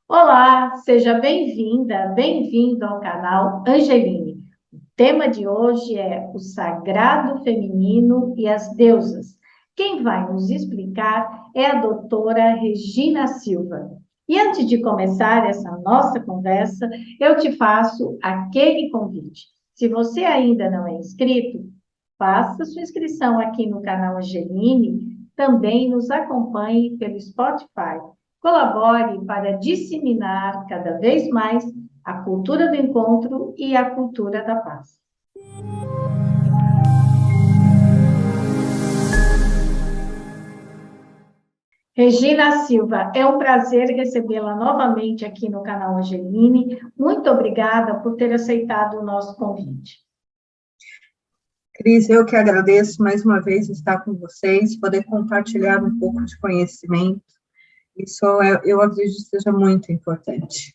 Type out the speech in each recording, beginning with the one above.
Olá, seja bem-vinda, bem-vindo ao canal Angeline. O tema de hoje é o sagrado feminino e as deusas. Quem vai nos explicar é a doutora Regina Silva. E antes de começar essa nossa conversa, eu te faço aquele convite. Se você ainda não é inscrito, faça sua inscrição aqui no canal Angeline, também nos acompanhe pelo Spotify. Colabore para disseminar cada vez mais a cultura do encontro e a cultura da paz. Regina Silva, é um prazer recebê-la novamente aqui no canal Angeline. Muito obrigada por ter aceitado o nosso convite. Cris, eu que agradeço mais uma vez estar com vocês, poder compartilhar um pouco de conhecimento. Isso eu acredito que seja muito importante.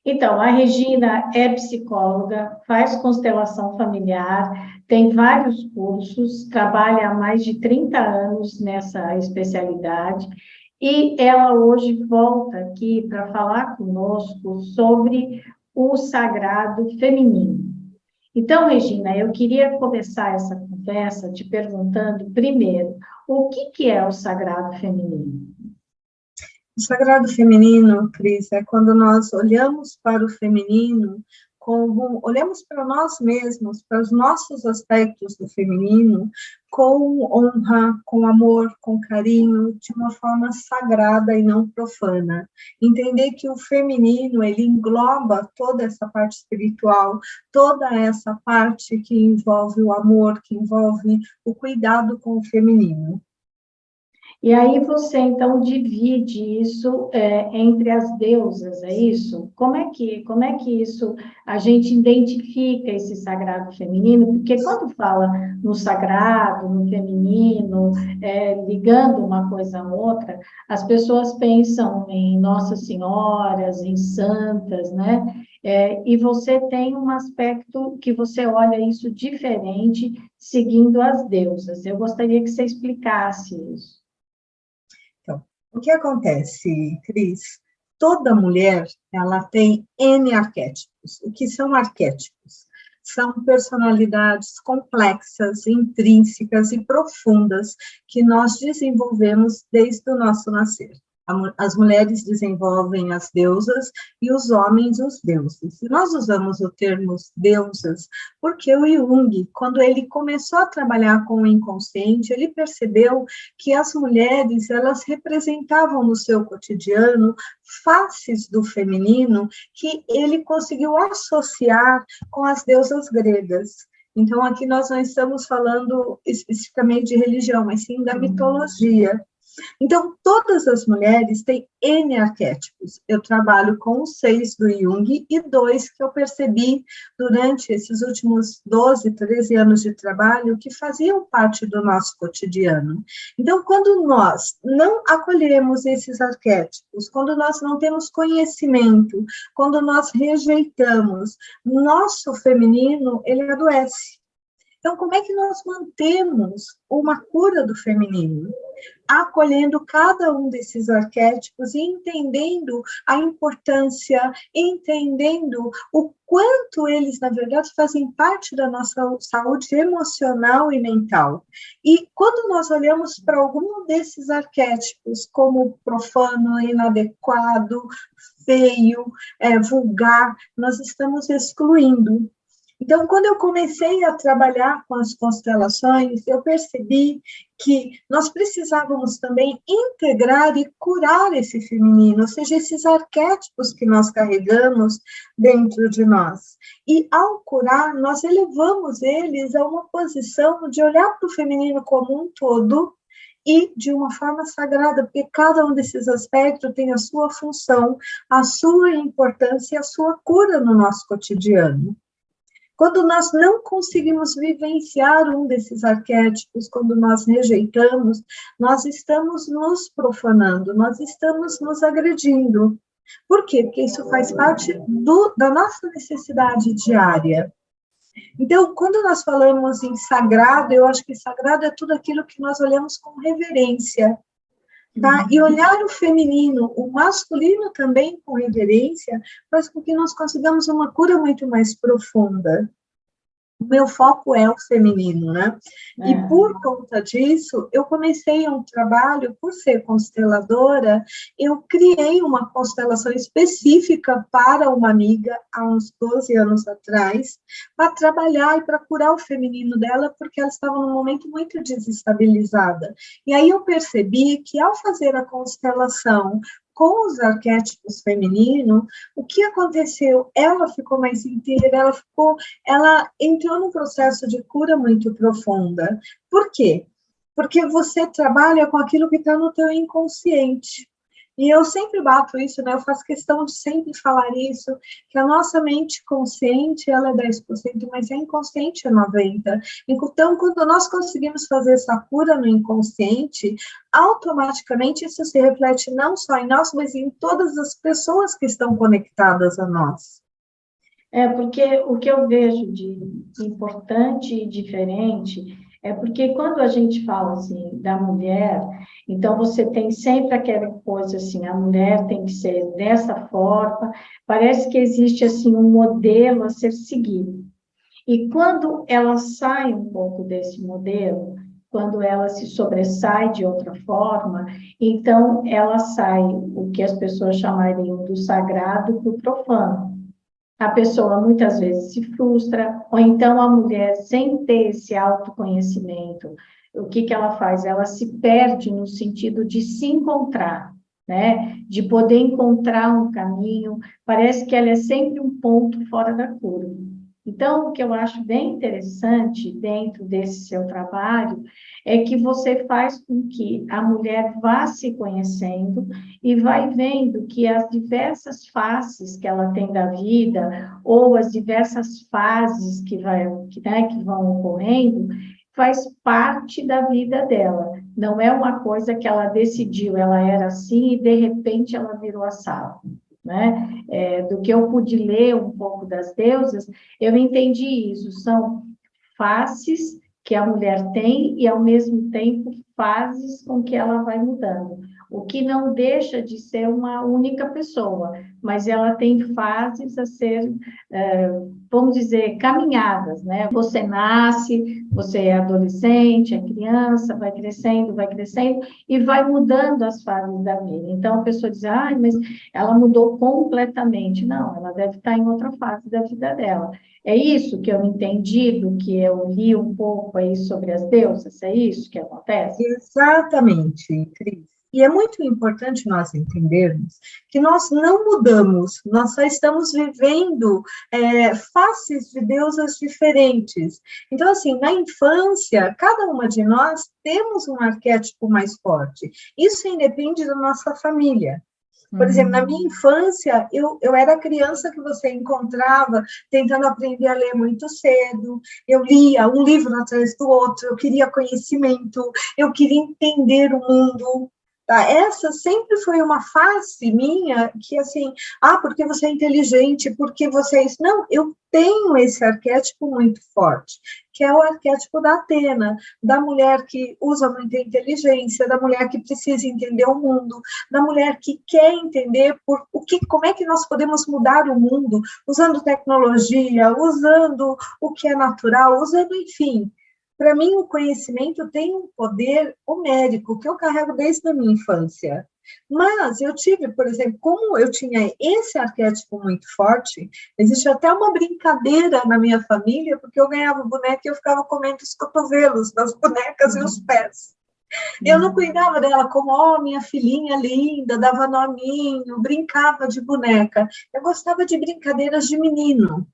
Então, a Regina é psicóloga, faz constelação familiar, tem vários cursos, trabalha há mais de 30 anos nessa especialidade, e ela hoje volta aqui para falar conosco sobre o sagrado feminino. Então, Regina, eu queria começar essa conversa te perguntando, primeiro, o que é o sagrado feminino? O sagrado feminino, Cris, é quando nós olhamos para o feminino, como olhamos para nós mesmos, para os nossos aspectos do feminino, com honra, com amor, com carinho, de uma forma sagrada e não profana. Entender que o feminino, ele engloba toda essa parte espiritual, toda essa parte que envolve o amor, que envolve o cuidado com o feminino. E aí você, então, divide isso entre as deusas, é isso? Como é que isso, a gente identifica esse sagrado feminino? Porque quando fala no sagrado, no feminino, ligando uma coisa a outra, as pessoas pensam em Nossas Senhoras, em santas, né? E você tem um aspecto que você olha isso diferente, seguindo as deusas. Eu gostaria que você explicasse isso. Então, o que acontece, Cris? Toda mulher, ela tem N arquétipos. O que são arquétipos? São personalidades complexas, intrínsecas e profundas que nós desenvolvemos desde o nosso nascer. As mulheres desenvolvem as deusas e os homens os deuses. E nós usamos o termo deusas porque o Jung, quando ele começou a trabalhar com o inconsciente, ele percebeu que as mulheres, elas representavam no seu cotidiano faces do feminino que ele conseguiu associar com as deusas gregas. Então, aqui nós não estamos falando especificamente de religião, mas sim da mitologia. Então, todas as mulheres têm N arquétipos. Eu trabalho com os 6 do Jung e 2 que eu percebi durante esses últimos 12, 13 anos de trabalho que faziam parte do nosso cotidiano. Então, quando nós não acolhemos esses arquétipos, quando nós não temos conhecimento, quando nós rejeitamos, nosso feminino, ele adoece. Então, como é que nós mantemos uma cura do feminino? Acolhendo cada um desses arquétipos e entendendo a importância, entendendo o quanto eles, na verdade, fazem parte da nossa saúde emocional e mental. E quando nós olhamos para algum desses arquétipos como profano, inadequado, feio, vulgar, nós estamos excluindo. Então, quando eu comecei a trabalhar com as constelações, eu percebi que nós precisávamos também integrar e curar esse feminino, ou seja, esses arquétipos que nós carregamos dentro de nós. E, ao curar, nós elevamos eles a uma posição de olhar para o feminino como um todo e de uma forma sagrada, porque cada um desses aspectos tem a sua função, a sua importância e a sua cura no nosso cotidiano. Quando nós não conseguimos vivenciar um desses arquétipos, quando nós rejeitamos, nós estamos nos profanando, nós estamos nos agredindo. Por quê? Porque isso faz parte da nossa necessidade diária. Então, quando nós falamos em sagrado, eu acho que sagrado é tudo aquilo que nós olhamos com reverência. tá? E olhar o feminino, o masculino também com reverência, faz com que nós consigamos uma cura muito mais profunda. O meu foco é o feminino, né? E É. por conta disso, eu comecei um trabalho, por ser consteladora, eu criei uma constelação específica para uma amiga há uns 12 anos atrás, para trabalhar e para curar o feminino dela, porque ela estava num momento muito desestabilizada. E aí eu percebi que ao fazer a constelação com os arquétipos femininos, o que aconteceu? Ela ficou mais inteira, ela entrou num processo de cura muito profunda. Por quê? Porque você trabalha com aquilo que está no teu inconsciente. E eu sempre bato isso, né? Eu faço questão de sempre falar isso, que a nossa mente consciente, ela é 10%, mas a inconsciente é 90%. Então, quando nós conseguimos fazer essa cura no inconsciente, automaticamente isso se reflete não só em nós, mas em todas as pessoas que estão conectadas a nós. É, porque o que eu vejo de importante e diferente é porque quando a gente fala assim da mulher, então você tem sempre aquela coisa assim, a mulher tem que ser dessa forma, parece que existe assim um modelo a ser seguido. E quando ela sai um pouco desse modelo, quando ela se sobressai de outra forma, então ela sai o que as pessoas chamariam do sagrado para o profano. A pessoa muitas vezes se frustra, ou então a mulher, sem ter esse autoconhecimento, o que que ela faz? Ela se perde no sentido de se encontrar, né? De poder encontrar um caminho, parece que ela é sempre um ponto fora da curva. Então, o que eu acho bem interessante dentro desse seu trabalho é que você faz com que a mulher vá se conhecendo e vai vendo que as diversas faces que ela tem da vida, ou as diversas fases que vão ocorrendo, faz parte da vida dela. Não é uma coisa que ela decidiu, ela era assim e de repente ela virou assado. Né? Do que eu pude ler um pouco das deusas, eu entendi isso. São faces que a mulher tem e, ao mesmo tempo, fases com que ela vai mudando. O que não deixa de ser uma única pessoa, mas ela tem fases a ser, vamos dizer, caminhadas, né? Você nasce, você é adolescente, é criança, vai crescendo e vai mudando as fases da vida. Então, a pessoa diz, ah, mas ela mudou completamente. Não, ela deve estar em outra fase da vida dela. É isso que eu entendi do que eu li um pouco aí sobre as deusas? É isso que acontece? Exatamente, Cris. E é muito importante nós entendermos que nós não mudamos, nós só estamos vivendo faces de deusas diferentes. Então, assim, na infância, cada uma de nós temos um arquétipo mais forte. Isso independe da nossa família. Por exemplo, na minha infância, eu era a criança que você encontrava tentando aprender a ler muito cedo. Eu lia um livro atrás do outro, eu queria conhecimento, eu queria entender o mundo. Tá? Essa sempre foi uma face minha que, assim, porque você é inteligente, porque você é isso. Não, eu tenho esse arquétipo muito forte, que é o arquétipo da Atena, da mulher que usa muita inteligência, da mulher que precisa entender o mundo, da mulher que quer entender como é que nós podemos mudar o mundo, usando tecnologia, usando o que é natural, usando, enfim. Para mim, o conhecimento tem um poder homérico que eu carrego desde a minha infância. Mas eu tive, por exemplo, como eu tinha esse arquétipo muito forte, existe até uma brincadeira na minha família, porque eu ganhava boneca e eu ficava comendo os cotovelos das bonecas e os pés. Eu não cuidava dela como, minha filhinha linda, dava nominho, brincava de boneca. Eu gostava de brincadeiras de menino.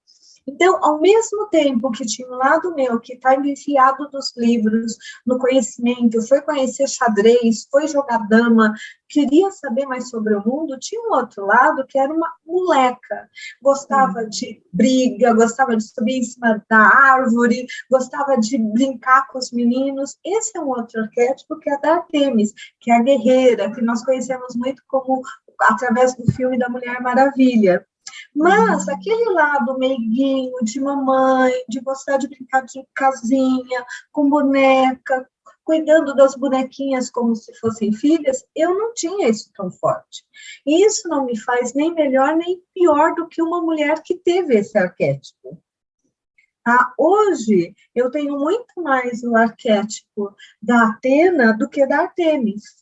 Então, ao mesmo tempo que tinha um lado meu que está enfiado nos livros, no conhecimento, foi conhecer xadrez, foi jogar dama, queria saber mais sobre o mundo, tinha um outro lado que era uma moleca. Gostava de briga, gostava de subir em cima da árvore, gostava de brincar com os meninos. Esse é um outro arquétipo que é da Artemis, que é a guerreira, que nós conhecemos muito como através do filme da Mulher Maravilha. Mas aquele lado meiguinho, de mamãe, de gostar de brincar de casinha, com boneca, cuidando das bonequinhas como se fossem filhas, eu não tinha isso tão forte. E isso não me faz nem melhor nem pior do que uma mulher que teve esse arquétipo. Tá? Hoje, eu tenho muito mais o arquétipo da Atena do que da Artemis.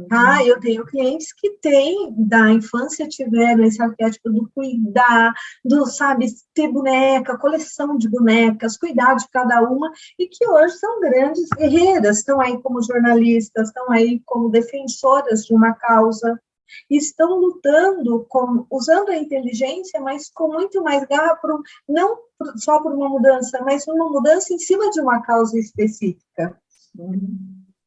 Tá? Eu tenho clientes que têm, da infância, tiveram esse arquétipo do cuidar, do, sabe, ter boneca, coleção de bonecas, cuidar de cada uma, e que hoje são grandes guerreiras, estão aí como jornalistas, estão aí como defensoras de uma causa, e estão lutando, usando a inteligência, mas com muito mais garra, não só por uma mudança, mas uma mudança em cima de uma causa específica.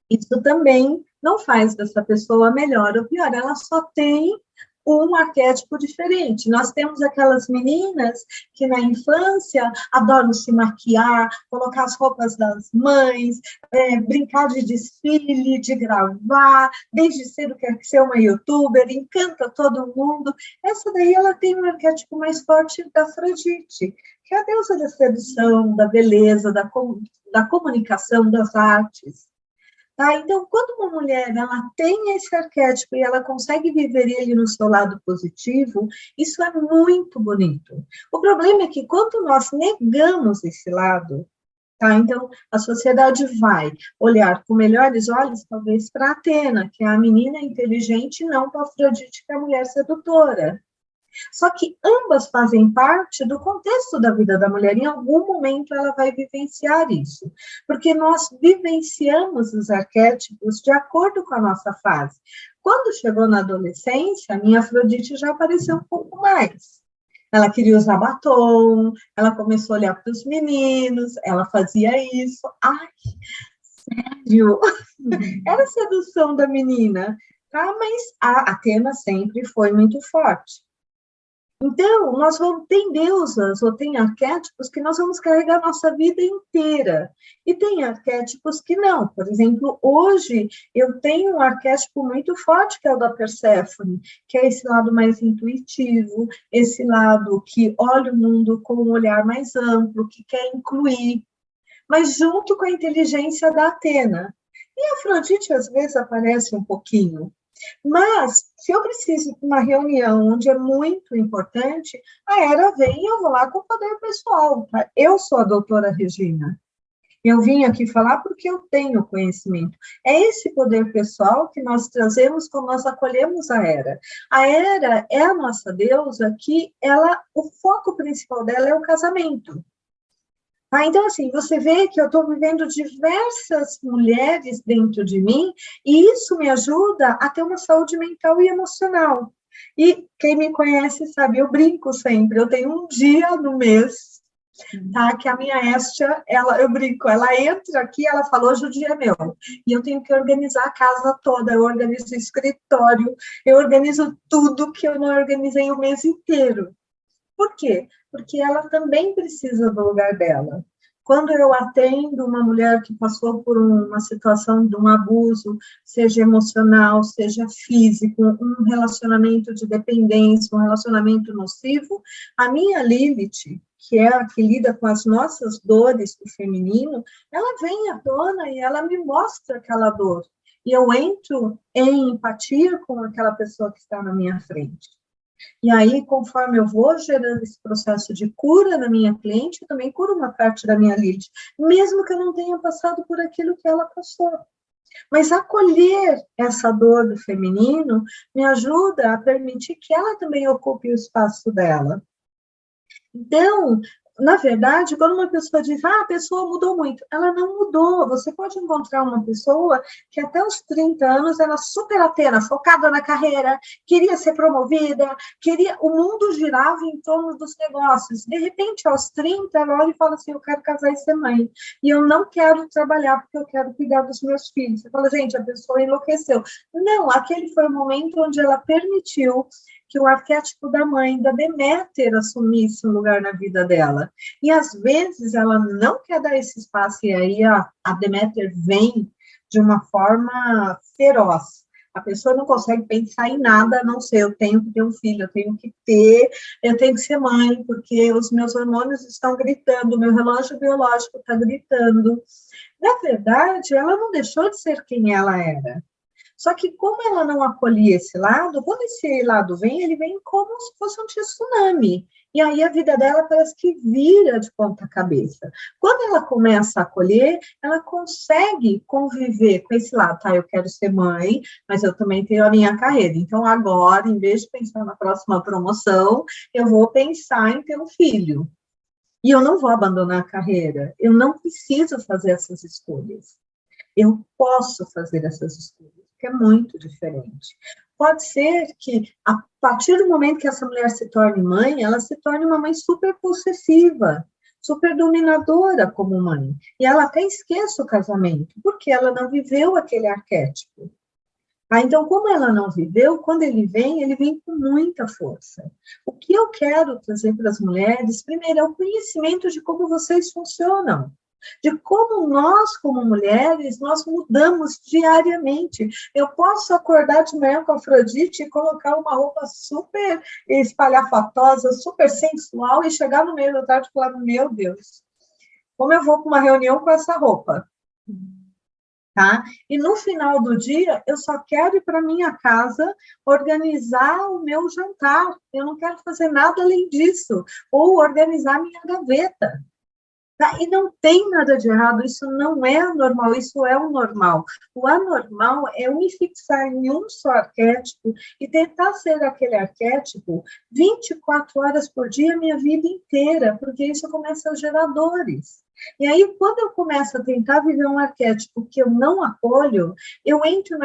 Isso também não faz dessa pessoa melhor ou pior, ela só tem um arquétipo diferente. Nós temos aquelas meninas que na infância adoram se maquiar, colocar as roupas das mães, brincar de desfile, de gravar, desde cedo quer ser uma youtuber, encanta todo mundo. Essa daí ela tem um arquétipo mais forte da Afrodite, que é a deusa da sedução, da beleza, da comunicação, das artes. Tá? Então, quando uma mulher ela tem esse arquétipo e ela consegue viver ele no seu lado positivo, isso é muito bonito. O problema é que quando nós negamos esse lado, tá? Então a sociedade vai olhar com melhores olhos, talvez, para Atena, que é a menina inteligente, e não para Afrodite, que é a mulher sedutora. Só que ambas fazem parte do contexto da vida da mulher. Em algum momento ela vai vivenciar isso, porque nós vivenciamos os arquétipos de acordo com a nossa fase. Quando chegou na adolescência, a minha Afrodite já apareceu um pouco mais. Ela queria usar batom, ela começou a olhar para os meninos, ela fazia isso. Ai, sério? Era a sedução da menina, tá? Mas a Atena sempre foi muito forte. Então, nós vamos ter deusas ou tem arquétipos que nós vamos carregar a nossa vida inteira. E tem arquétipos que não. Por exemplo, hoje eu tenho um arquétipo muito forte, que é o da Perséfone, que é esse lado mais intuitivo, esse lado que olha o mundo com um olhar mais amplo, que quer incluir, mas junto com a inteligência da Atena. E a Afrodite, às vezes, aparece um pouquinho. Mas, se eu preciso de uma reunião onde é muito importante, a Hera vem e eu vou lá com o poder pessoal. Tá? Eu sou a doutora Regina. Eu vim aqui falar porque eu tenho conhecimento. É esse poder pessoal que nós trazemos quando nós acolhemos a Hera. A Hera é a nossa deusa que o foco principal dela é o casamento. Então, assim, você vê que eu estou vivendo diversas mulheres dentro de mim, e isso me ajuda a ter uma saúde mental e emocional. E quem me conhece sabe, eu brinco sempre, eu tenho um dia no mês, tá, que a minha Estia, eu brinco, ela entra aqui, ela fala, hoje o dia é meu, e eu tenho que organizar a casa toda, eu organizo o escritório, eu organizo tudo que eu não organizei o mês inteiro. Por quê? Porque ela também precisa do lugar dela. Quando eu atendo uma mulher que passou por uma situação de um abuso, seja emocional, seja físico, um relacionamento de dependência, um relacionamento nocivo, a minha Lilith, que é a que lida com as nossas dores do feminino, ela vem à tona e ela me mostra aquela dor. E eu entro em empatia com aquela pessoa que está na minha frente. E aí, conforme eu vou gerando esse processo de cura na minha cliente, eu também curo uma parte da minha Lilith, mesmo que eu não tenha passado por aquilo que ela passou. Mas acolher essa dor do feminino me ajuda a permitir que ela também ocupe o espaço dela. Então, na verdade, quando uma pessoa diz, a pessoa mudou muito, ela não mudou. Você pode encontrar uma pessoa que até os 30 anos era super Atena, focada na carreira, queria ser promovida, o mundo girava em torno dos negócios. De repente, aos 30, ela olha e fala assim, eu quero casar e ser mãe. E eu não quero trabalhar porque eu quero cuidar dos meus filhos. Você fala, gente, a pessoa enlouqueceu. Não, aquele foi o momento onde ela permitiu que o arquétipo da mãe, da Deméter, assumisse um lugar na vida dela. E, às vezes, ela não quer dar esse espaço, e aí a Deméter vem de uma forma feroz. A pessoa não consegue pensar em nada, a não ser, eu tenho que ter um filho, eu tenho que ser mãe, porque os meus hormônios estão gritando, o meu relógio biológico está gritando. Na verdade, ela não deixou de ser quem ela era. Só que como ela não acolhia esse lado, quando esse lado vem, ele vem como se fosse um tsunami. E aí a vida dela parece que vira de ponta cabeça. Quando ela começa a acolher, ela consegue conviver com esse lado. Tá, eu quero ser mãe, mas eu também tenho a minha carreira. Então agora, em vez de pensar na próxima promoção, eu vou pensar em ter um filho. E eu não vou abandonar a carreira. Eu não preciso fazer essas escolhas. Eu posso fazer essas escolhas, que é muito diferente. Pode ser que, a partir do momento que essa mulher se torne mãe, ela se torne uma mãe super possessiva, super dominadora como mãe. E ela até esqueça o casamento, porque ela não viveu aquele arquétipo. Então, como ela não viveu, quando ele vem com muita força. O que eu quero trazer para as mulheres, primeiro, é o conhecimento de como vocês funcionam, de como nós, como mulheres, nós mudamos diariamente. Eu posso acordar de manhã com a Afrodite e colocar uma roupa super espalhafatosa, super sensual, e chegar no meio da tarde e falar, meu Deus, como eu vou para uma reunião com essa roupa? Tá? E no final do dia, eu só quero ir para minha casa organizar o meu jantar. Eu não quero fazer nada além disso. Ou organizar minha gaveta. Tá? E não tem nada de errado, isso não é anormal, isso é o normal. O anormal é eu me fixar em um só arquétipo e tentar ser aquele arquétipo 24 horas por dia, minha vida inteira, porque isso começa a gerar dores. E aí, quando eu começo a tentar viver um arquétipo que eu não acolho, eu entro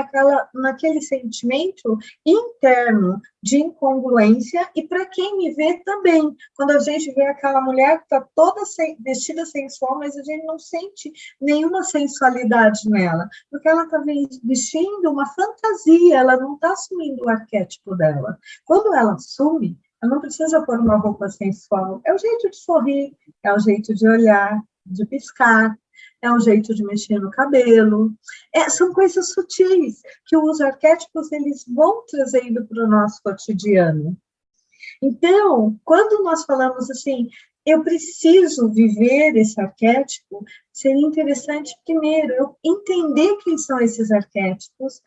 naquele sentimento interno de incongruência, e para quem me vê também, quando a gente vê aquela mulher que está toda vestida sensual, mas a gente não sente nenhuma sensualidade nela, porque ela está vestindo uma fantasia, ela não está assumindo o arquétipo dela. Quando ela assume, ela não precisa pôr uma roupa sensual, é o jeito de sorrir, é o jeito de olhar, de piscar, é um jeito de mexer no cabelo. São coisas sutis que os arquétipos eles vão trazendo para o nosso cotidiano. Então, quando nós falamos assim, eu preciso viver esse arquétipo, seria interessante, primeiro, eu entender quem são esses arquétipos,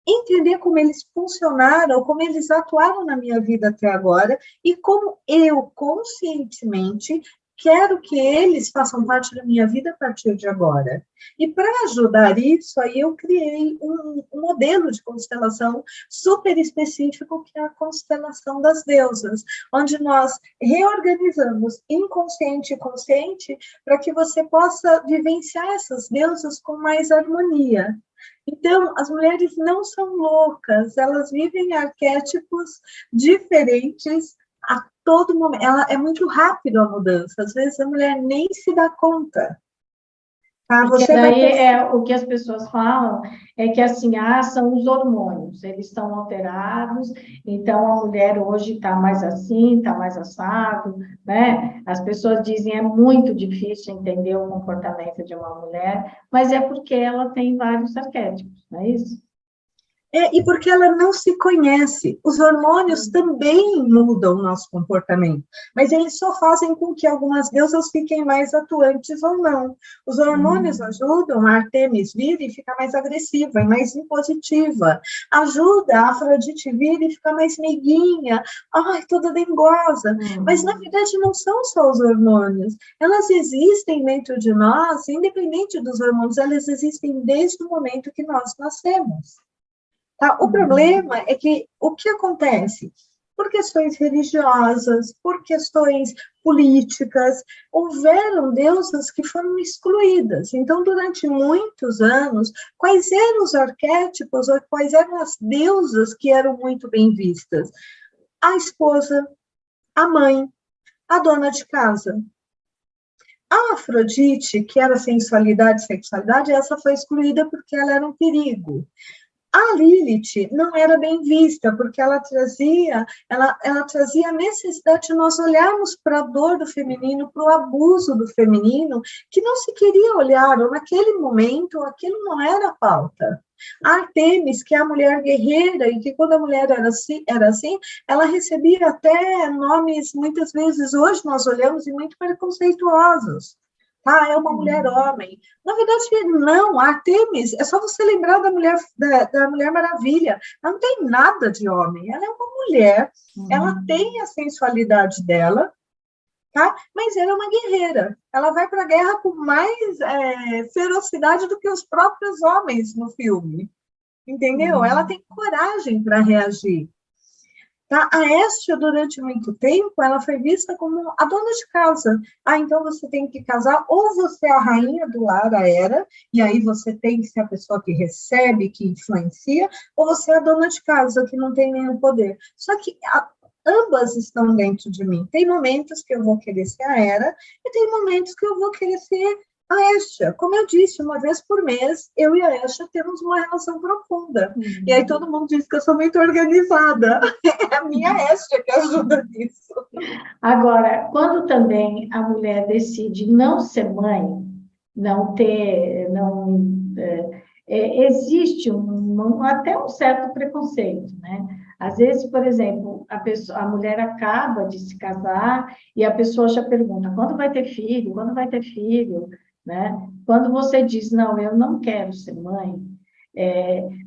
entender como eles funcionaram, como eles atuaram na minha vida até agora, e como eu, conscientemente, quero que eles façam parte da minha vida a partir de agora. E para ajudar isso, aí eu criei um modelo de constelação super específico, que é a constelação das deusas, onde nós reorganizamos inconsciente e consciente para que você possa vivenciar essas deusas com mais harmonia. Então, as mulheres não são loucas, elas vivem arquétipos diferentes a todo momento. É muito rápido a mudança, às vezes a mulher nem se dá conta. Tá? Porque daí o que as pessoas falam é que assim, são os hormônios, eles estão alterados, então a mulher hoje está mais assim, está mais assado, né? As pessoas dizem é muito difícil entender o comportamento de uma mulher, mas é porque ela tem vários arquétipos, não é isso? E porque ela não se conhece. Os hormônios também mudam o nosso comportamento, mas eles só fazem com que algumas deusas fiquem mais atuantes ou não. Os hormônios ajudam a Artemis vir e ficar mais agressiva e mais impositiva. Ajuda a Afrodite vir e ficar mais meiguinha, toda dengosa. Mas, na verdade, não são só os hormônios. Elas existem dentro de nós, independente dos hormônios, elas existem desde o momento que nós nascemos. Tá? O problema é que o que acontece? Por questões religiosas, por questões políticas, houveram deusas que foram excluídas. Então, durante muitos anos, quais eram os arquétipos ou quais eram as deusas que eram muito bem vistas? A esposa, a mãe, a dona de casa. A Afrodite, que era sensualidade e sexualidade, essa foi excluída porque ela era um perigo. A Lilith não era bem vista, porque ela trazia a necessidade de nós olharmos para a dor do feminino, para o abuso do feminino, que não se queria olhar, ou naquele momento, aquilo não era pauta. A Artemis, que é a mulher guerreira, e que quando a mulher era assim, ela recebia até nomes, muitas vezes, hoje nós olhamos, e muito preconceituosos. Ah, é uma mulher homem. Na verdade, não, a Artemis, é só você lembrar da Mulher Maravilha. Ela não tem nada de homem, ela é uma mulher, ela tem a sensualidade dela, tá? Mas ela é uma guerreira. Ela vai para a guerra com mais ferocidade do que os próprios homens no filme, entendeu? Ela tem coragem para reagir. Tá? A Estia, durante muito tempo, ela foi vista como a dona de casa. Ah, então você tem que casar, ou você é a rainha do lar, a Hera, e aí você tem que ser a pessoa que recebe, que influencia, ou você é a dona de casa, que não tem nenhum poder. Só que ambas estão dentro de mim. Tem momentos que eu vou querer ser a Hera, e tem momentos que eu vou querer ser a Estia. Como eu disse, uma vez por mês, eu e a Estia temos uma relação profunda. E aí todo mundo diz que eu sou muito organizada. É a minha Estia que ajuda nisso. Agora, quando também a mulher decide não ser mãe, não ter, não, existe até um certo preconceito, né? Às vezes, por exemplo, a mulher acaba de se casar e a pessoa já pergunta, quando vai ter filho? Quando vai ter filho? Né? Quando você diz, não, eu não quero ser mãe,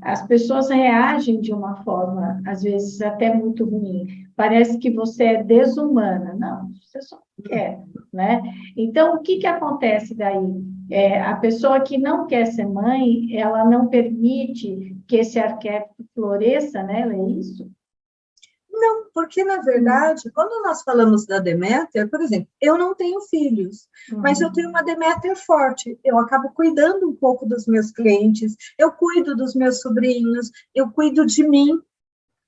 as pessoas reagem de uma forma, às vezes, até muito ruim. Parece que você é desumana. Não, você só não quer, né? Então, o que que acontece daí? A pessoa que não quer ser mãe, ela não permite que esse arquétipo floresça nela, é isso? Não, porque, na verdade, quando nós falamos da Deméter, por exemplo, eu não tenho filhos, mas eu tenho uma Deméter forte. Eu acabo cuidando um pouco dos meus clientes, eu cuido dos meus sobrinhos, eu cuido de mim.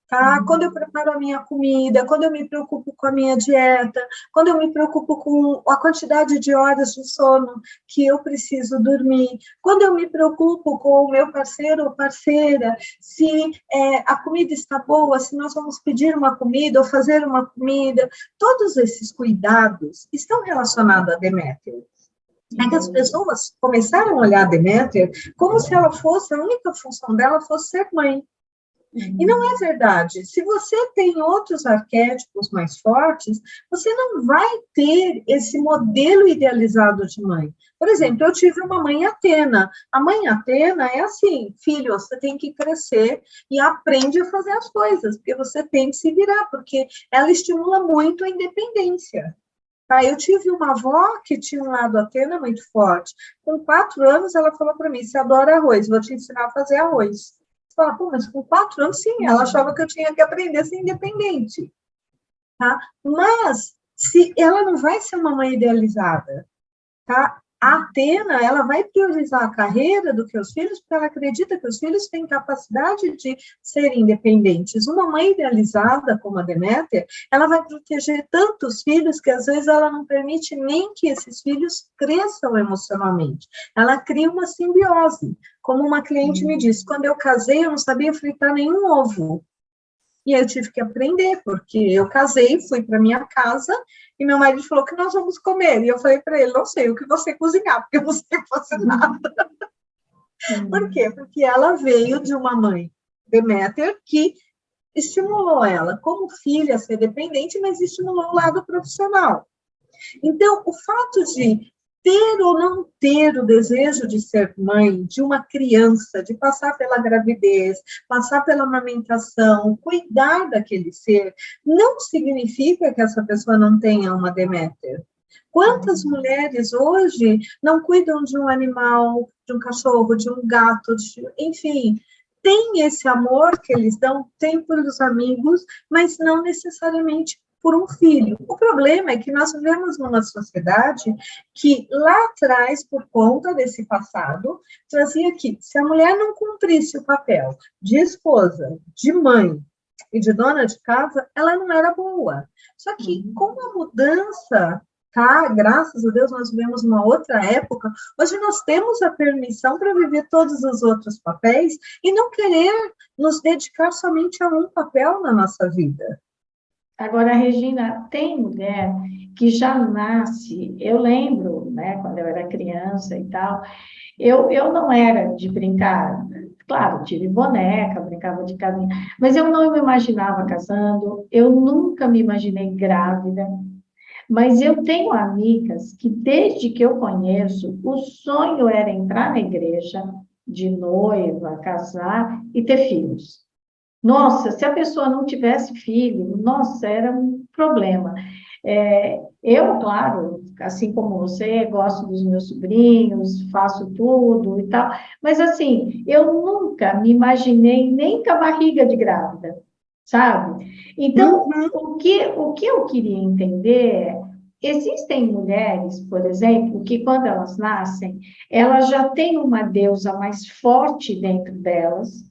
Tá? Quando eu preparo a minha comida, quando eu me preocupo com a minha dieta, quando eu me preocupo com a quantidade de horas de sono que eu preciso dormir, quando eu me preocupo com o meu parceiro ou parceira, se a comida está boa, se nós vamos pedir uma comida ou fazer uma comida, todos esses cuidados estão relacionados a Deméter. É que as pessoas começaram a olhar a Deméter como se ela fosse, a única função dela fosse ser mãe. E não é verdade. Se você tem outros arquétipos mais fortes, você não vai ter esse modelo idealizado de mãe. Por exemplo, eu tive uma mãe Atena. A mãe Atena é assim, filho, você tem que crescer e aprende a fazer as coisas, porque você tem que se virar, porque ela estimula muito a independência. Tá? Eu tive uma avó que tinha um lado Atena muito forte. Com 4 anos, ela falou para mim, você adora arroz, vou te ensinar a fazer arroz. Fala, pô, mas com 4 anos, sim, ela achava que eu tinha que aprender a ser independente, tá? Mas, se ela não vai ser uma mãe idealizada, tá? A Atena, ela vai priorizar a carreira do que os filhos, porque ela acredita que os filhos têm capacidade de serem independentes. Uma mãe idealizada, como a Deméter, ela vai proteger tantos filhos que, às vezes, ela não permite nem que esses filhos cresçam emocionalmente. Ela cria uma simbiose. Como uma cliente me disse, quando eu casei, eu não sabia fritar nenhum ovo. E aí eu tive que aprender, porque eu casei, fui para minha casa, e meu marido falou que nós vamos comer. E eu falei para ele, não sei o que você cozinhar, porque eu não sei fazer nada. Por quê? Porque ela veio de uma mãe, Deméter, que estimulou ela como filha a ser dependente, mas estimulou o lado profissional. Então, o fato de ter ou não ter o desejo de ser mãe de uma criança, de passar pela gravidez, passar pela amamentação, cuidar daquele ser, não significa que essa pessoa não tenha uma Deméter. Quantas mulheres hoje não cuidam de um animal, de um cachorro, de um gato, enfim, tem esse amor que eles dão, tem por os amigos, mas não necessariamente por um filho. O problema é que nós vivemos numa sociedade que lá atrás, por conta desse passado, trazia que se a mulher não cumprisse o papel de esposa, de mãe e de dona de casa, ela não era boa. Só que com a mudança, tá? Graças a Deus nós vivemos uma outra época. Hoje nós temos a permissão para viver todos os outros papéis e não querer nos dedicar somente a um papel na nossa vida. Agora, Regina, tem mulher que já nasce, eu lembro, né, quando eu era criança e tal, eu não era de brincar, claro, tive boneca, brincava de casinha, mas eu não me imaginava casando, eu nunca me imaginei grávida, Mas eu tenho amigas que, desde que eu conheço, o sonho era entrar na igreja, de noiva, casar e ter filhos. Nossa, se a pessoa não tivesse filho, nossa, era um problema. Eu, claro, assim como você, gosto dos meus sobrinhos, faço tudo e tal, mas assim, eu nunca me imaginei nem com a barriga de grávida, sabe? Então, Uhum. o que eu queria entender é, existem mulheres, por exemplo, que quando elas nascem, elas já têm uma deusa mais forte dentro delas,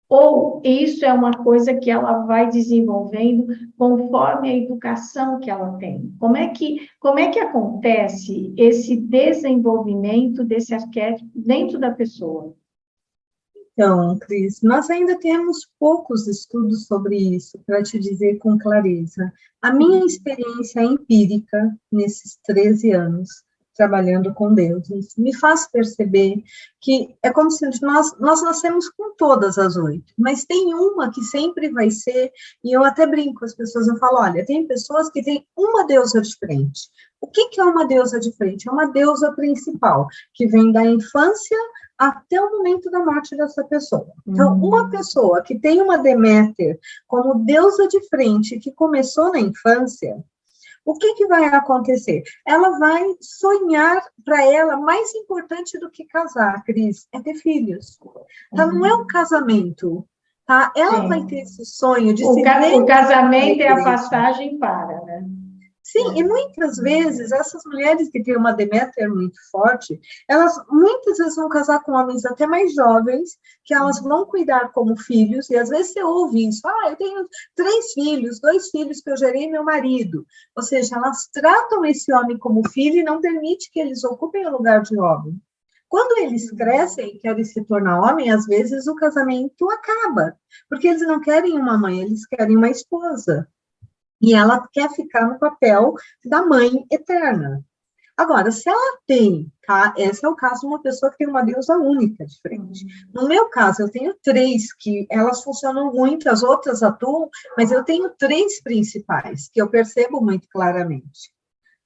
ou isso é uma coisa que ela vai desenvolvendo conforme a educação que ela tem? Como é que acontece esse desenvolvimento desse arquétipo dentro da pessoa? Então, Cris, nós ainda temos poucos estudos sobre isso, para te dizer com clareza. A minha experiência empírica, nesses 13 anos, trabalhando com deuses, me faz perceber que é como se nós nascemos com todas as 8, mas tem uma que sempre vai ser, e eu até brinco com as pessoas, eu falo, olha, tem pessoas que têm uma deusa diferente. O que é uma deusa diferente? É uma deusa principal, que vem da infância até o momento da morte dessa pessoa. Então, uma pessoa que tem uma Deméter como deusa de frente, que começou na infância, o que vai acontecer? Ela vai sonhar, para ela, mais importante do que casar, Cris, é ter filhos. Então, não é um casamento, tá? Ela vai ter Sim. esse sonho de O, se ver o na casamento é a igreja. passagem para, né? Sim, e muitas vezes essas mulheres que têm uma Deméter muito forte, elas muitas vezes vão casar com homens até mais jovens, que elas vão cuidar como filhos, e às vezes você ouve isso, eu tenho 3 filhos, 2 filhos que eu gerei meu marido. Ou seja, elas tratam esse homem como filho e não permite que eles ocupem o lugar de homem. Quando eles crescem e querem se tornar homem, às vezes o casamento acaba, porque eles não querem uma mãe, eles querem uma esposa. E ela quer ficar no papel da mãe eterna. Agora, se ela tem, tá? Esse é o caso de uma pessoa que tem uma deusa única de frente. No meu caso, eu tenho 3 que elas funcionam muito, as outras atuam, mas eu tenho 3 principais que eu percebo muito claramente,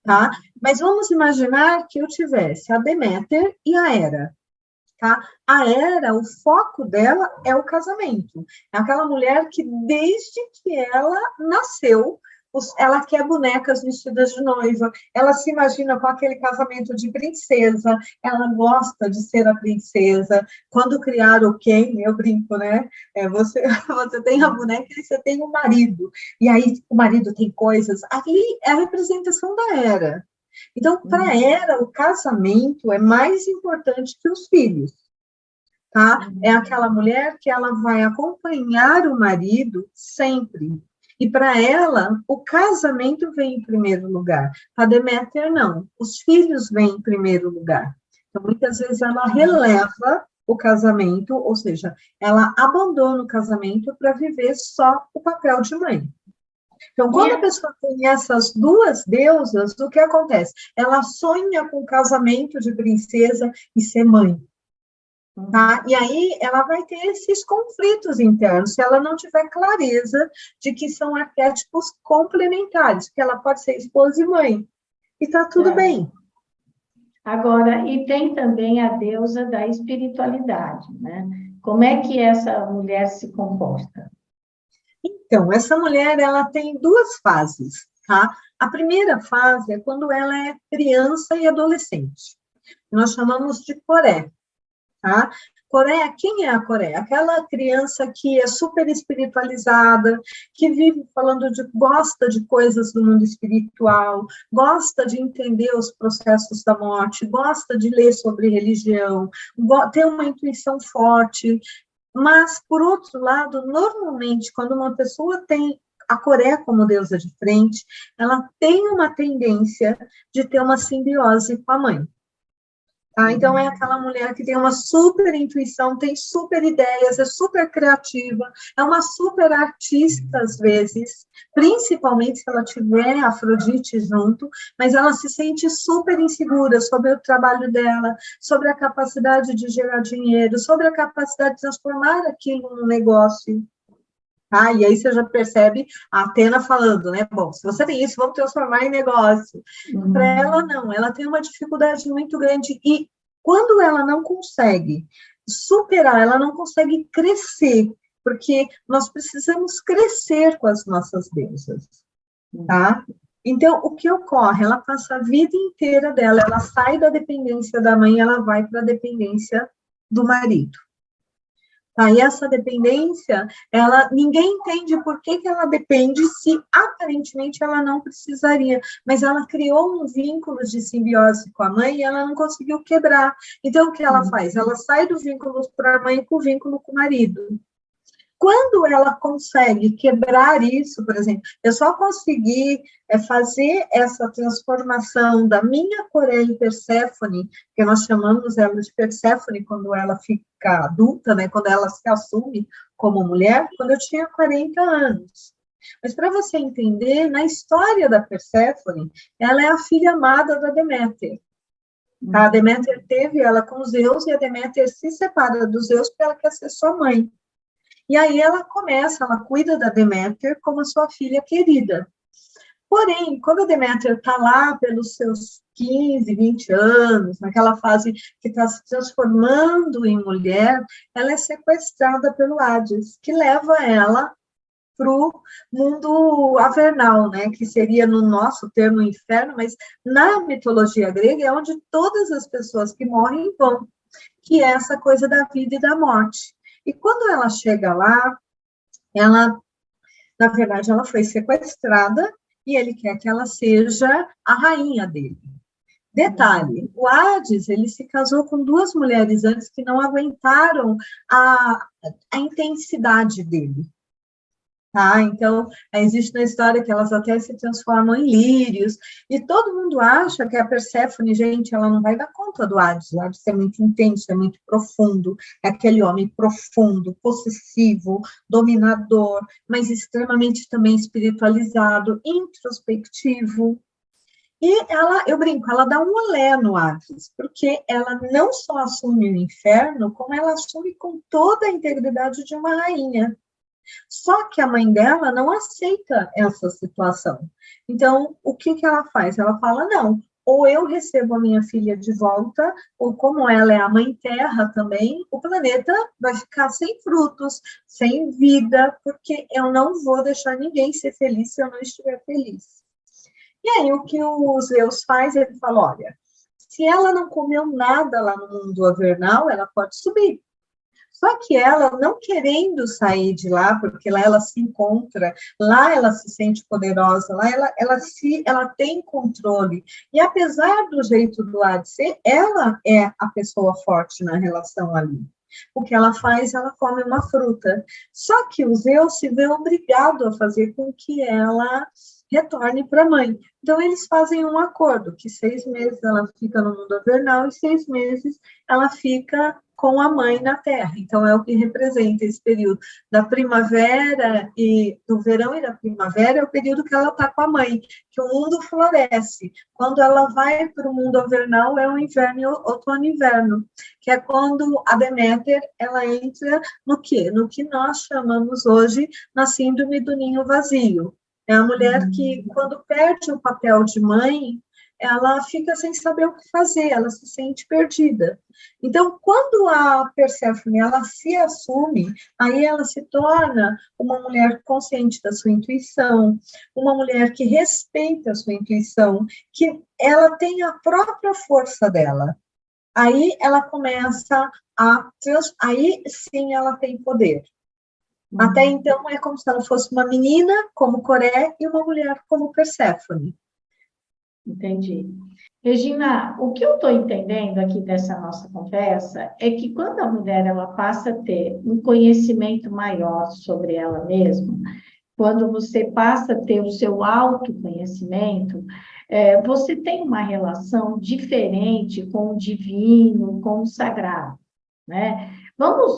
tá? Mas vamos imaginar que eu tivesse a Deméter e a Hera, tá? A Hera, o foco dela é o casamento. É aquela mulher que, desde que ela nasceu, ela quer bonecas vestidas de noiva, ela se imagina com aquele casamento de princesa, ela gosta de ser a princesa. Quando criaram o Ken, eu brinco, né? Você tem a boneca e você tem o marido. E aí o marido tem coisas. Ali é a representação da Hera. Então, para ela, o casamento é mais importante que os filhos, tá? É aquela mulher que ela vai acompanhar o marido sempre. E para ela, o casamento vem em primeiro lugar. Para Deméter, não. Os filhos vêm em primeiro lugar. Então, muitas vezes ela releva o casamento, ou seja, ela abandona o casamento para viver só o papel de mãe. Então, E quando a pessoa tem essas 2 deusas, o que acontece? Ela sonha com o casamento de princesa e ser mãe. Tá? E aí ela vai ter esses conflitos internos, se ela não tiver clareza de que são arquétipos complementares, porque ela pode ser esposa e mãe, e está tudo é, bem. agora, e tem também a deusa da espiritualidade, né? Como é que essa mulher se comporta? Então, essa mulher, ela tem 2 fases, tá? A primeira fase é quando ela é criança e adolescente. Nós chamamos de Coré, tá? Coreia, quem é a Coreia? Aquela criança que é super espiritualizada, que vive falando gosta de coisas do mundo espiritual, gosta de entender os processos da morte, gosta de ler sobre religião, tem uma intuição forte, mas, por outro lado, normalmente, quando uma pessoa tem a Coreia como deusa de frente, ela tem uma tendência de ter uma simbiose com a mãe. Tá? Então, é aquela mulher que tem uma super intuição, tem super ideias, é super criativa, é uma super artista, às vezes, principalmente se ela tiver Afrodite junto, mas ela se sente super insegura sobre o trabalho dela, sobre a capacidade de gerar dinheiro, sobre a capacidade de transformar aquilo num negócio. Tá? E aí você já percebe a Atena falando, né? Bom, se você tem isso, vamos transformar em negócio. Para ela, não, ela tem uma dificuldade muito grande. E quando ela não consegue superar, ela não consegue crescer, porque nós precisamos crescer com as nossas deusas, tá? Então, o que ocorre? Ela passa a vida inteira dela, ela sai da dependência da mãe, ela vai para a dependência do marido. Tá? E essa dependência, ninguém entende por que ela depende se aparentemente ela não precisaria, mas ela criou um vínculo de simbiose com a mãe e ela não conseguiu quebrar. Então, o que ela faz? Ela sai do vínculo para a mãe com o vínculo com o marido. Quando ela consegue quebrar isso, por exemplo, eu só consegui fazer essa transformação da minha Coreia em Perséfone, que nós chamamos ela de Perséfone quando ela fica adulta, né, quando ela se assume como mulher, quando eu tinha 40 anos. Mas para você entender, na história da Perséfone, ela é a filha amada da Deméter. Tá? A Deméter teve ela com Zeus e a Deméter se separa dos Zeus porque ela quer ser sua mãe. E aí ela cuida da Deméter como sua filha querida. Porém, quando a Deméter está lá pelos seus 15, 20 anos, naquela fase que está se transformando em mulher, ela é sequestrada pelo Hades, que leva ela para o mundo avernal, né? Que seria, no nosso termo, inferno, mas na mitologia grega é onde todas as pessoas que morrem vão, que é essa coisa da vida e da morte. E quando ela chega lá, na verdade, ela foi sequestrada e ele quer que ela seja a rainha dele. Detalhe, o Hades, ele se casou com duas mulheres antes que não aguentaram a intensidade dele. Tá? Então, existe na história que elas até se transformam em lírios, e todo mundo acha que a Perséfone, gente, ela não vai dar conta do Hades. O Hades é muito intenso, é muito profundo, é aquele homem profundo, possessivo, dominador, mas extremamente também espiritualizado, introspectivo. E eu brinco, ela dá um olé no Hades, porque ela não só assume o inferno, como ela assume com toda a integridade de uma rainha. Só que a mãe dela não aceita essa situação. Então, o que ela faz? Ela fala, não, ou eu recebo a minha filha de volta, ou como ela é a mãe terra também, o planeta vai ficar sem frutos, sem vida, porque eu não vou deixar ninguém ser feliz se eu não estiver feliz. E aí, o que o Zeus faz? Ele fala, olha, se ela não comeu nada lá no mundo avernal, ela pode subir. Só que ela, não querendo sair de lá, porque lá ela se encontra, lá ela se sente poderosa, lá ela tem controle. E apesar do jeito do Hades ser, ela é a pessoa forte na relação ali. O que ela faz? Ela come uma fruta. Só que o Zeus se vê obrigado a fazer com que ela retorne para a mãe. Então, eles fazem um acordo, que 6 meses ela fica no mundo avernal e 6 meses ela fica com a mãe na Terra. Então, é o que representa esse período da primavera e do verão e da primavera, é o período que ela está com a mãe, que o mundo floresce. Quando ela vai para o mundo avernal, é o inverno, outono e inverno, que é quando a Deméter, ela entra no quê? No que nós chamamos hoje na síndrome do ninho vazio. É a mulher que, quando perde o papel de mãe, ela fica sem saber o que fazer, ela se sente perdida. Então, quando a Perséfone ela se assume, aí ela se torna uma mulher consciente da sua intuição, uma mulher que respeita a sua intuição, que ela tem a própria força dela. Aí ela começa aí sim ela tem poder. Até então é como se ela fosse uma menina como Coré e uma mulher como Perséfone. Entendi. Regina, o que eu estou entendendo aqui dessa nossa conversa é que quando a mulher ela passa a ter um conhecimento maior sobre ela mesma, quando você passa a ter o seu autoconhecimento, você tem uma relação diferente com o divino, com o sagrado, né?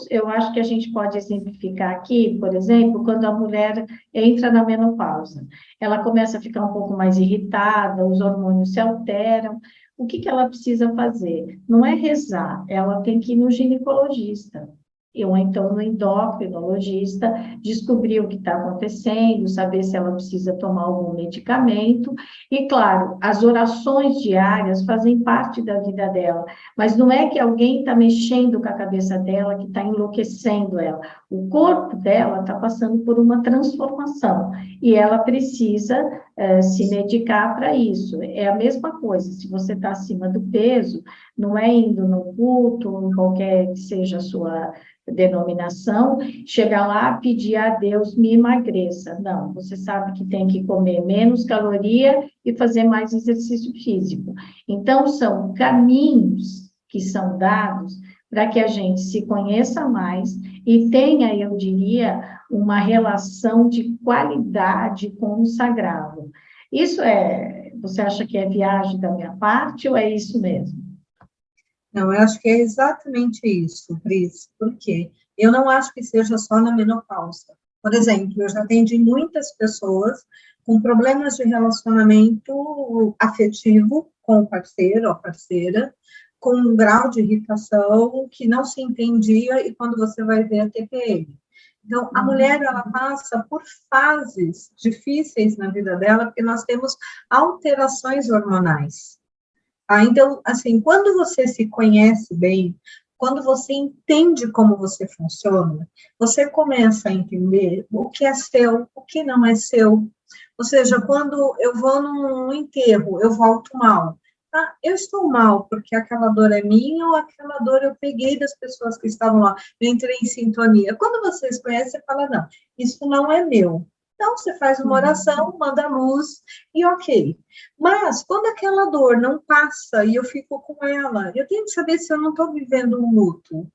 Eu acho que a gente pode exemplificar aqui, por exemplo, quando a mulher entra na menopausa. Ela começa a ficar um pouco mais irritada, os hormônios se alteram. O que ela precisa fazer? Não é rezar, ela tem que ir no ginecologista. ou então no endocrinologista, descobrir o que está acontecendo, saber se ela precisa tomar algum medicamento. E, claro, as orações diárias fazem parte da vida dela, mas não é que alguém está mexendo com a cabeça dela, que está enlouquecendo ela. O corpo dela está passando por uma transformação e ela precisa se medicar para isso. É a mesma coisa, se você está acima do peso, não é indo no culto, qualquer que seja a sua denominação, chegar lá, pedir a Deus me emagreça. Não, você sabe que tem que comer menos caloria e fazer mais exercício físico. Então, são caminhos que são dados para que a gente se conheça mais e tenha, eu diria, uma relação de qualidade com o sagrado. Isso você acha que é viagem da minha parte ou é isso mesmo? Não, eu acho que é exatamente isso, Cris, porque eu não acho que seja só na menopausa. Por exemplo, eu já atendi muitas pessoas com problemas de relacionamento afetivo com o parceiro ou parceira, com um grau de irritação que não se entendia e quando você vai ver a TPM. Então, a mulher, ela passa por fases difíceis na vida dela, porque nós temos alterações hormonais. Então, assim, quando você se conhece bem, quando você entende como você funciona, você começa a entender o que é seu, o que não é seu. Ou seja, quando eu vou num enterro, eu volto mal. Ah, eu estou mal porque aquela dor é minha ou aquela dor eu peguei das pessoas que estavam lá, eu entrei em sintonia. Quando você se conhece, você fala, não, isso não é meu. Então, você faz uma oração, manda luz e ok. Mas, quando aquela dor não passa e eu fico com ela, eu tenho que saber se eu não estou vivendo um luto.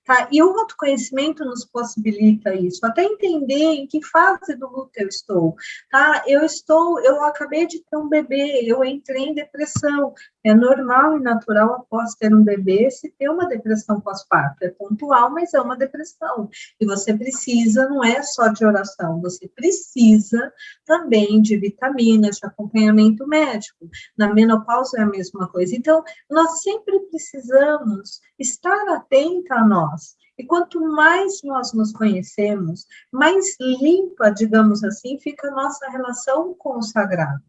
Tá? E o autoconhecimento nos possibilita isso, até entender em que fase do luto eu estou. Tá? Eu acabei de ter um bebê, eu entrei em depressão. É normal e natural após ter um bebê se ter uma depressão pós-parto. É pontual, mas é uma depressão. E você precisa, não é só de oração, você precisa também de vitaminas, de acompanhamento médico. Na menopausa é a mesma coisa. Então, nós sempre precisamos estar atenta a nós. E quanto mais nós nos conhecemos, mais limpa, digamos assim, fica a nossa relação com o sagrado.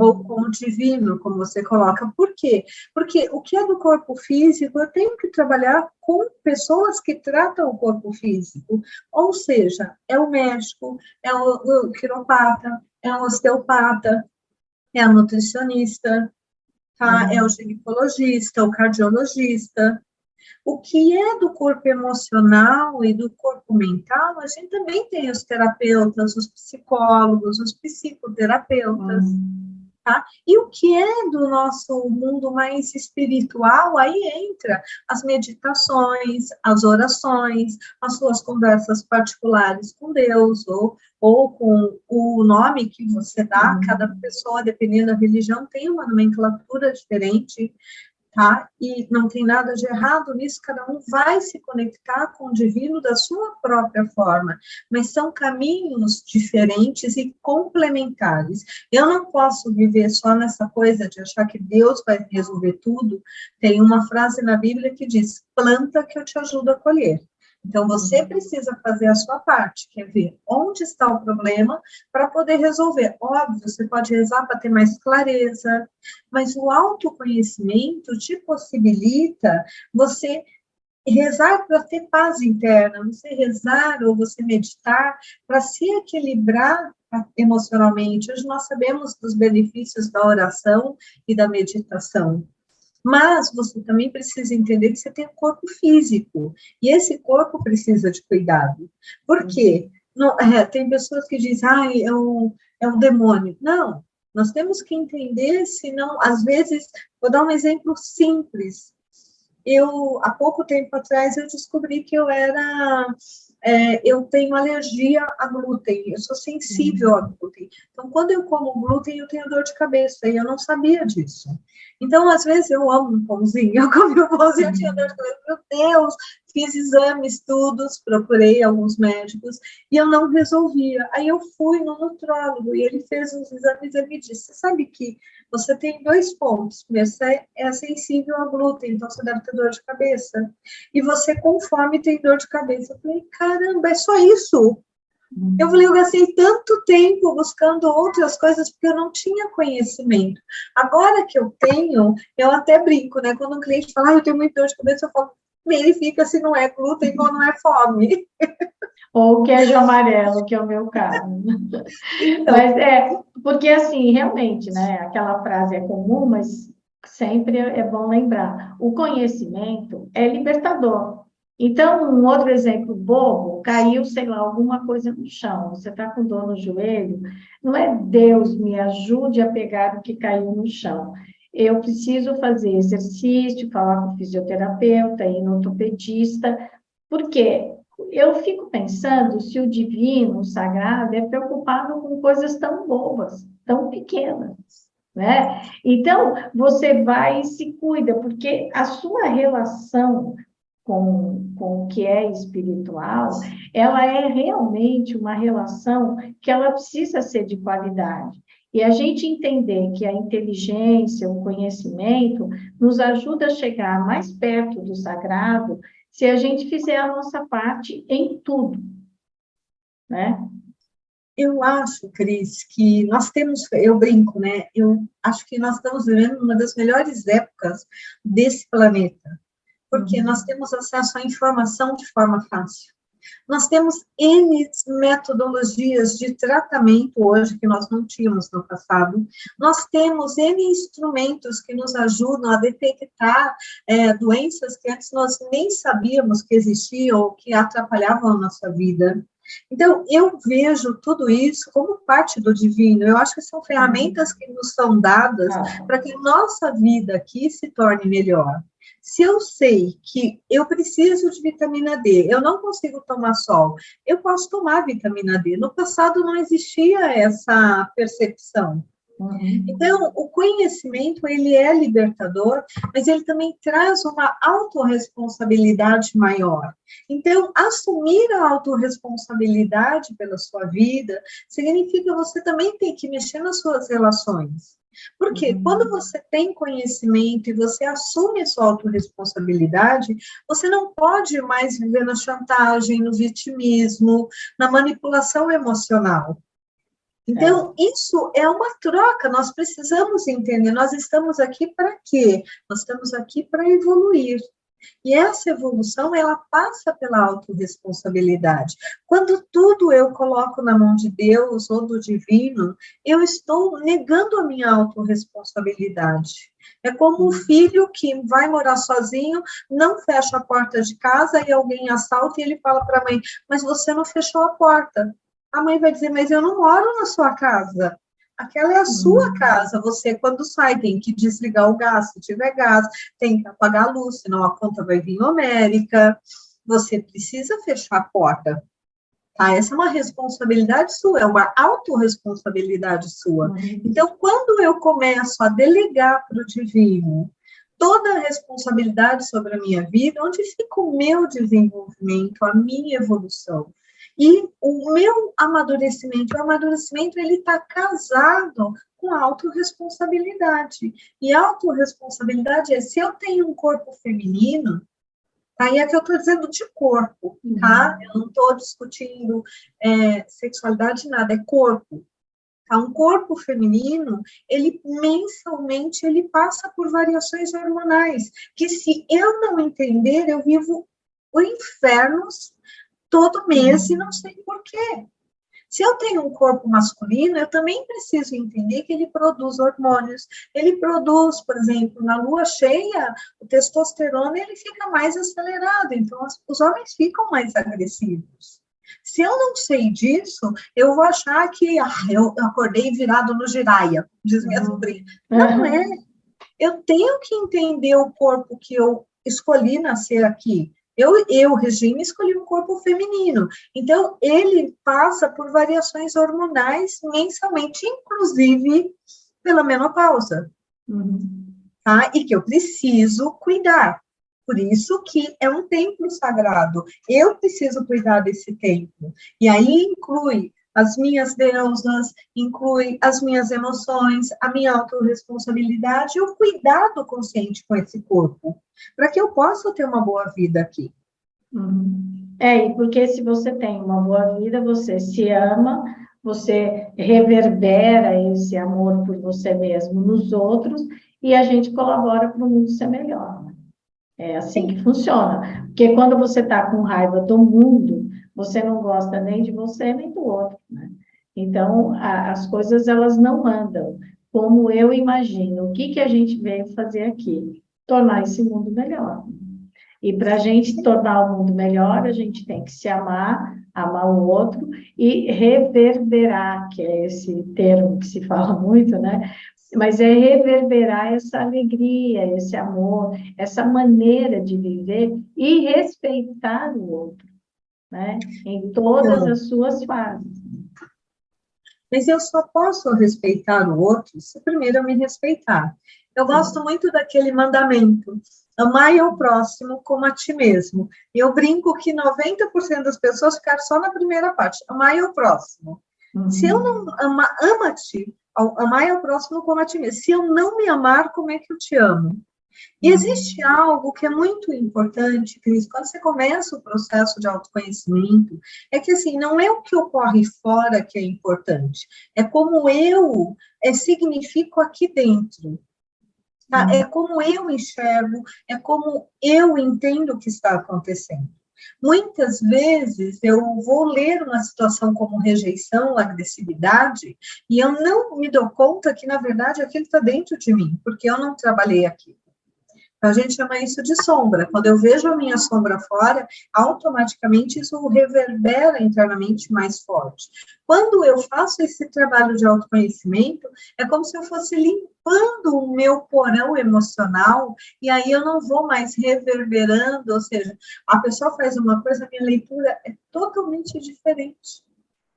Ou com o divino, como você coloca. Por quê? Porque o que é do corpo físico, eu tenho que trabalhar com pessoas que tratam o corpo físico. Ou seja, é o médico, é o quiropata, é o osteopata, é a nutricionista, tá? É o ginecologista, o cardiologista. O que é do corpo emocional e do corpo mental, a gente também tem os terapeutas, os psicólogos, os psicoterapeutas, tá? E o que é do nosso mundo mais espiritual, aí entra as meditações, as orações, as suas conversas particulares com Deus, ou com o nome que você dá, cada pessoa, dependendo da religião, tem uma nomenclatura diferente, tá? E não tem nada de errado nisso, cada um vai se conectar com o divino da sua própria forma, mas são caminhos diferentes e complementares. Eu não posso viver só nessa coisa de achar que Deus vai resolver tudo. Tem uma frase na Bíblia que diz, planta que eu te ajudo a colher. Então, você precisa fazer a sua parte, que é ver onde está o problema para poder resolver. Óbvio, você pode rezar para ter mais clareza, mas o autoconhecimento te possibilita você rezar para ter paz interna, você rezar ou você meditar para se equilibrar emocionalmente. Hoje nós sabemos dos benefícios da oração e da meditação. Mas você também precisa entender que você tem um corpo físico, e esse corpo precisa de cuidado. Por quê? Não, tem pessoas que dizem, é um demônio. Não, nós temos que entender, senão, às vezes, vou dar um exemplo simples. Há pouco tempo atrás, eu descobri que eu tenho alergia a glúten, eu sou sensível a glúten. Então, quando eu como glúten, eu tenho dor de cabeça, e eu não sabia disso. Então, às vezes, eu amo um pãozinho, eu comi um pãozinho, eu tinha dor de cabeça, meu Deus, fiz exames, todos, procurei alguns médicos, e eu não resolvia. Aí eu fui no nutrólogo, e ele fez os exames, e ele me disse, você sabe que você tem 2 pontos, primeiro, você é sensível ao glúten, então você deve ter dor de cabeça, e você com fome tem dor de cabeça. Eu falei, caramba, é só isso? Eu falei, eu gastei tanto tempo buscando outras coisas porque eu não tinha conhecimento. Agora que eu tenho, eu até brinco, né? Quando um cliente fala, eu tenho muita dor de cabeça, eu falo, verifica se não é glúten ou não é fome. Ou queijo amarelo, que é o meu caso. Então, Mas porque assim, realmente, né? Aquela frase é comum, mas sempre é bom lembrar. O conhecimento é libertador. Então, um outro exemplo bobo, caiu, sei lá, alguma coisa no chão, você está com dor no joelho, não é Deus me ajude a pegar o que caiu no chão. Eu preciso fazer exercício, falar com o fisioterapeuta, ir no ortopedista, porque eu fico pensando se o divino, o sagrado, é preocupado com coisas tão bobas, tão pequenas, né? Então, você vai e se cuida, porque a sua relação com o que é espiritual, ela é realmente uma relação que ela precisa ser de qualidade. E a gente entender que a inteligência, o conhecimento, nos ajuda a chegar mais perto do sagrado se a gente fizer a nossa parte em tudo, né? eu acho, Cris, que nós temos, eu brinco, né? Eu acho que nós estamos vivendo uma das melhores épocas desse planeta, porque nós temos acesso à informação de forma fácil. Nós temos N metodologias de tratamento hoje que nós não tínhamos no passado. Nós temos N instrumentos que nos ajudam a detectar doenças que antes nós nem sabíamos que existiam ou que atrapalhavam a nossa vida. Então, eu vejo tudo isso como parte do divino. Eu acho que são ferramentas que nos são dadas para que a nossa vida aqui se torne melhor. Se eu sei que eu preciso de vitamina D, eu não consigo tomar sol, eu posso tomar vitamina D. No passado não existia essa percepção. Então, o conhecimento, ele é libertador, mas ele também traz uma autorresponsabilidade maior. Então, assumir a autorresponsabilidade pela sua vida significa você também ter que mexer nas suas relações. Porque quando você tem conhecimento e você assume a sua autorresponsabilidade, você não pode mais viver na chantagem, no vitimismo, na manipulação emocional. Então, isso é uma troca, nós precisamos entender, nós estamos aqui para quê? Nós estamos aqui para evoluir. E essa evolução, ela passa pela autorresponsabilidade. Quando tudo eu coloco na mão de Deus ou do divino, eu estou negando a minha autorresponsabilidade. É como um filho que vai morar sozinho, não fecha a porta de casa e alguém assalta e ele fala para a mãe, mas você não fechou a porta. A mãe vai dizer, mas eu não moro na sua casa. Aquela é a sua casa. Você, quando sai, tem que desligar o gás, se tiver gás, tem que apagar a luz, senão a conta vai vir homérica. Você precisa fechar a porta. Tá? Essa é uma responsabilidade sua, é uma autorresponsabilidade sua. Então, quando eu começo a delegar para o divino toda a responsabilidade sobre a minha vida, onde fica o meu desenvolvimento, a minha evolução? E o meu amadurecimento, ele está casado com a autorresponsabilidade. E a autorresponsabilidade é, se eu tenho um corpo feminino, aí é que eu estou dizendo de corpo, tá? Eu não estou discutindo sexualidade, nada, é corpo. Tá? Um corpo feminino, ele mensalmente, ele passa por variações hormonais, que se eu não entender, eu vivo o inferno todo mês e não sei por quê. Se eu tenho um corpo masculino, eu também preciso entender que ele produz hormônios. Ele produz, por exemplo, na lua cheia, o testosterona ele fica mais acelerado, então os homens ficam mais agressivos. Se eu não sei disso, eu vou achar que eu acordei virado no giraia, diz minha sobrinha. Não é. Eu tenho que entender o corpo que eu escolhi nascer aqui. Eu, Regina, escolhi um corpo feminino. Então, ele passa por variações hormonais mensalmente, inclusive pela menopausa. Tá? E que eu preciso cuidar. Por isso que é um templo sagrado. Eu preciso cuidar desse templo. E aí inclui as minhas deusas, inclui as minhas emoções, a minha autorresponsabilidade e o cuidado consciente com esse corpo, para que eu possa ter uma boa vida aqui. E porque se você tem uma boa vida, você se ama, você reverbera esse amor por você mesmo nos outros, e a gente colabora para o mundo ser melhor, né? É assim que funciona. Porque quando você está com raiva do mundo, você não gosta nem de você, nem do outro, né? Então, as coisas, elas não andam como eu imagino. O que a gente veio fazer aqui? Tornar esse mundo melhor. E para a gente tornar o mundo melhor, a gente tem que se amar, amar o outro e reverberar, que é esse termo que se fala muito, né? Mas é reverberar essa alegria, esse amor, essa maneira de viver e respeitar o outro, né? Em todas as suas fases. Mas eu só posso respeitar o outro se primeiro eu me respeitar. Eu gosto muito daquele mandamento: amai ao próximo como a ti mesmo. E eu brinco que 90% das pessoas ficaram só na primeira parte: amai ao próximo. Se eu não ama-te, amai ao próximo como a ti mesmo. Se eu não me amar, como é que eu te amo? E existe algo que é muito importante, Cris, quando você começa o processo de autoconhecimento, é que, assim, não é o que ocorre fora que é importante, é como eu significo aqui dentro. Tá? É como eu enxergo, é como eu entendo o que está acontecendo. Muitas vezes eu vou ler uma situação como rejeição, agressividade, e eu não me dou conta que, na verdade, aquilo está dentro de mim, porque eu não trabalhei aqui. A gente chama isso de sombra. Quando eu vejo a minha sombra fora, automaticamente isso reverbera internamente mais forte. Quando eu faço esse trabalho de autoconhecimento, é como se eu fosse limpando o meu porão emocional, e aí eu não vou mais reverberando, ou seja, a pessoa faz uma coisa, a minha leitura é totalmente diferente.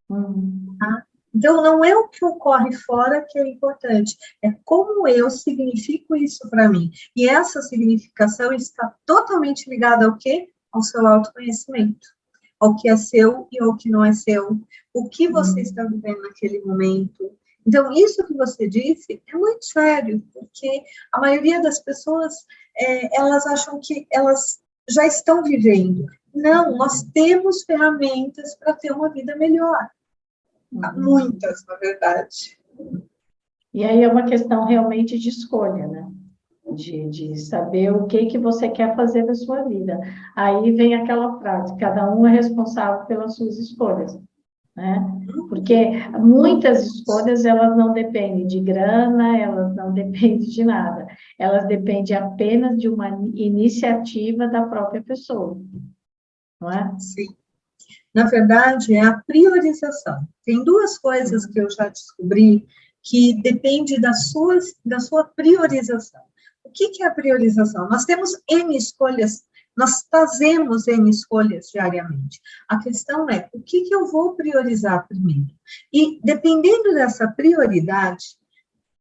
Tá? Então, não é o que ocorre fora que é importante, é como eu significo isso para mim. E essa significação está totalmente ligada ao quê? Ao seu autoconhecimento, ao que é seu e ao que não é seu, o que você está vivendo naquele momento. Então, isso que você disse é muito sério, porque a maioria das pessoas, elas acham que elas já estão vivendo. Não, nós temos ferramentas para ter uma vida melhor. Muitas, na verdade. E aí é uma questão realmente de escolha, né? De saber o que você quer fazer da sua vida. Aí vem aquela frase: cada um é responsável pelas suas escolhas, né? Porque muitas escolhas, elas não dependem de grana, elas não dependem de nada. Elas dependem apenas de uma iniciativa da própria pessoa, não é? Sim. Na verdade, é a priorização. Tem duas coisas que eu já descobri que depende da sua priorização. O que é a priorização? Nós temos N escolhas, nós fazemos N escolhas diariamente. A questão é, o que eu vou priorizar primeiro? E, dependendo dessa prioridade,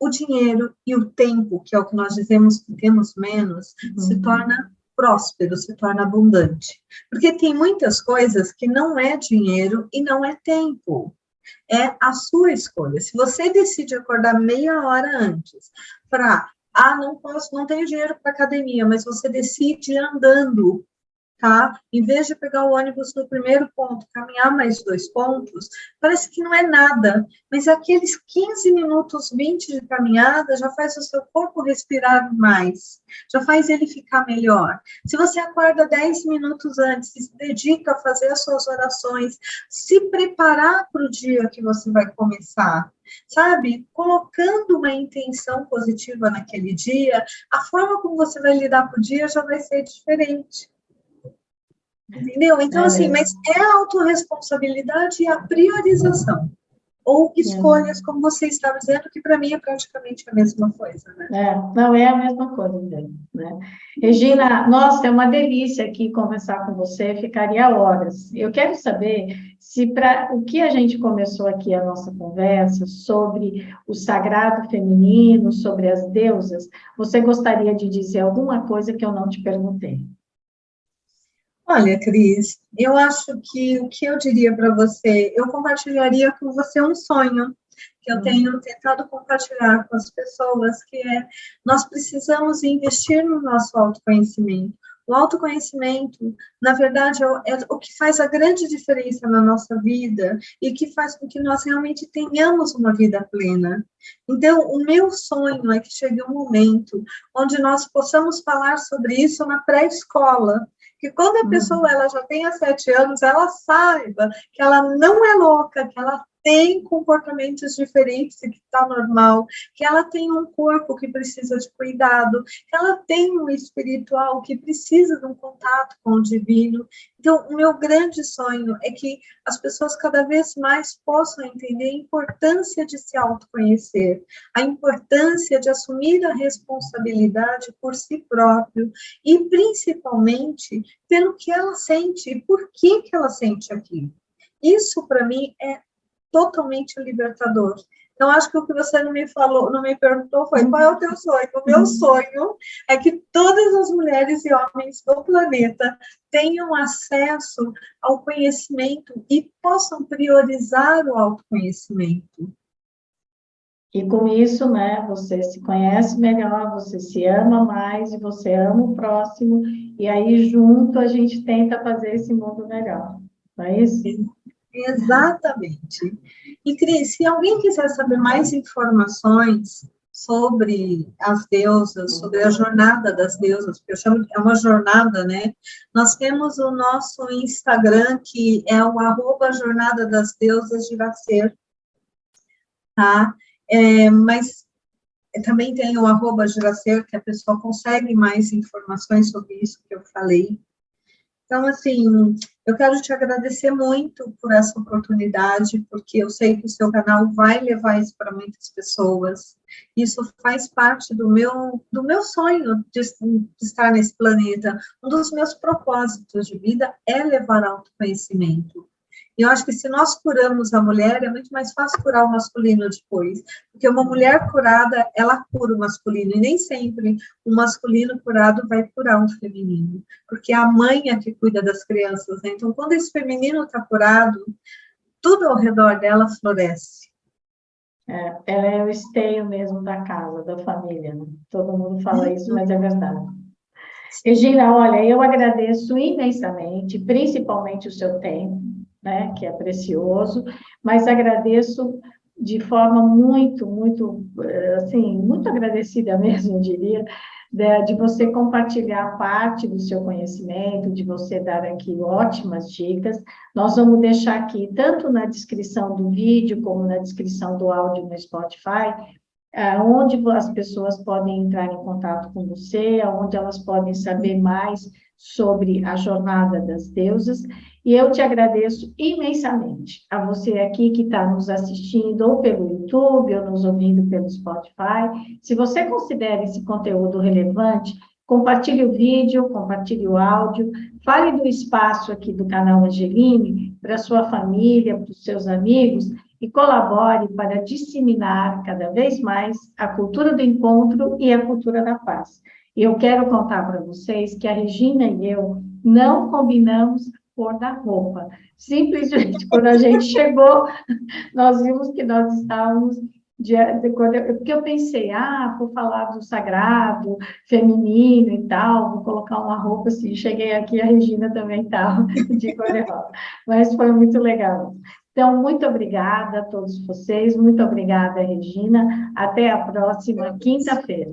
o dinheiro e o tempo, que é o que nós dizemos que temos menos, se torna próspero, se torna abundante. Porque tem muitas coisas que não é dinheiro e não é tempo. É a sua escolha. Se você decide acordar meia hora antes para, não posso, não tenho dinheiro para academia, mas você decide ir andando, tá? Em vez de pegar o ônibus no primeiro ponto, caminhar mais 2 pontos, parece que não é nada, mas aqueles 15 minutos, 20 de caminhada já faz o seu corpo respirar mais, já faz ele ficar melhor. Se você acorda 10 minutos antes, se dedica a fazer as suas orações, se preparar para o dia que você vai começar, sabe? Colocando uma intenção positiva naquele dia, a forma como você vai lidar com o dia já vai ser diferente. Entendeu? Então, assim, mas é a autorresponsabilidade e a priorização. Ou escolhas, como você estava dizendo, que para mim é praticamente a mesma coisa, né? Não é a mesma coisa, né? Regina, nossa, é uma delícia aqui conversar com você, ficaria horas. Eu quero saber se para o que a gente começou aqui a nossa conversa sobre o sagrado feminino, sobre as deusas, você gostaria de dizer alguma coisa que eu não te perguntei? Olha, Cris, eu acho que o que eu diria para você, eu compartilharia com você um sonho que eu tenho tentado compartilhar com as pessoas, que é nós precisamos investir no nosso autoconhecimento. O autoconhecimento, na verdade, é o que faz a grande diferença na nossa vida e que faz com que nós realmente tenhamos uma vida plena. Então, o meu sonho é que chegue um momento onde nós possamos falar sobre isso na pré-escola, que quando a pessoa ela já tenha 7 anos, ela saiba que ela não é louca, que ela tem comportamentos diferentes e que está normal, que ela tem um corpo que precisa de cuidado, que ela tem um espiritual que precisa de um contato com o divino. Então, o meu grande sonho é que as pessoas cada vez mais possam entender a importância de se autoconhecer, a importância de assumir a responsabilidade por si próprio e, principalmente, pelo que ela sente e por que ela sente aquilo. Isso, para mim, é totalmente libertador. Então, acho que o que você não me falou, não me perguntou foi qual é o teu sonho. O meu sonho é que todas as mulheres e homens do planeta tenham acesso ao conhecimento e possam priorizar o autoconhecimento. E com isso, né, você se conhece melhor, você se ama mais e você ama o próximo, e aí junto a gente tenta fazer esse mundo melhor. Não é isso? Exatamente. E, Cris, se alguém quiser saber mais informações sobre as deusas, sobre a jornada das deusas, porque eu chamo é uma jornada, né? Nós temos o nosso Instagram, que é o @Jornada das Deusas de Iracer, tá? Mas também tem o @Juracer, que a pessoa consegue mais informações sobre isso que eu falei. Então, assim, eu quero te agradecer muito por essa oportunidade, porque eu sei que o seu canal vai levar isso para muitas pessoas. Isso faz parte do meu sonho de estar nesse planeta. Um dos meus propósitos de vida é levar autoconhecimento. E eu acho que se nós curamos a mulher, é muito mais fácil curar o masculino depois. Porque uma mulher curada, ela cura o masculino. E nem sempre o masculino curado vai curar um feminino. Porque é a mãe é que cuida das crianças, né? Então, quando esse feminino está curado, tudo ao redor dela floresce. Ela é o esteio mesmo da casa, da família, né? Todo mundo fala isso, mas é verdade. Regina, olha, eu agradeço imensamente, principalmente o seu tempo, né, que é precioso, mas agradeço de forma muito, muito, assim, muito agradecida mesmo, eu diria, de você compartilhar parte do seu conhecimento, de você dar aqui ótimas dicas. Nós vamos deixar aqui, tanto na descrição do vídeo, como na descrição do áudio no Spotify, onde as pessoas podem entrar em contato com você, onde elas podem saber mais sobre a jornada das deusas. E eu te agradeço imensamente a você aqui que está nos assistindo ou pelo YouTube ou nos ouvindo pelo Spotify. Se você considera esse conteúdo relevante, compartilhe o vídeo, compartilhe o áudio, fale do espaço aqui do canal Angeline para a sua família, para os seus amigos, e colabore para disseminar cada vez mais a cultura do encontro e a cultura da paz. E eu quero contar para vocês que a Regina e eu não combinamos a cor da roupa. Simplesmente, quando a gente chegou, nós vimos que nós estávamos porque eu pensei, vou falar do sagrado, feminino e tal, vou colocar uma roupa assim, cheguei aqui, a Regina também estava de cor-de-rosa, mas foi muito legal. Então, muito obrigada a todos vocês, muito obrigada, Regina, até a próxima quinta-feira.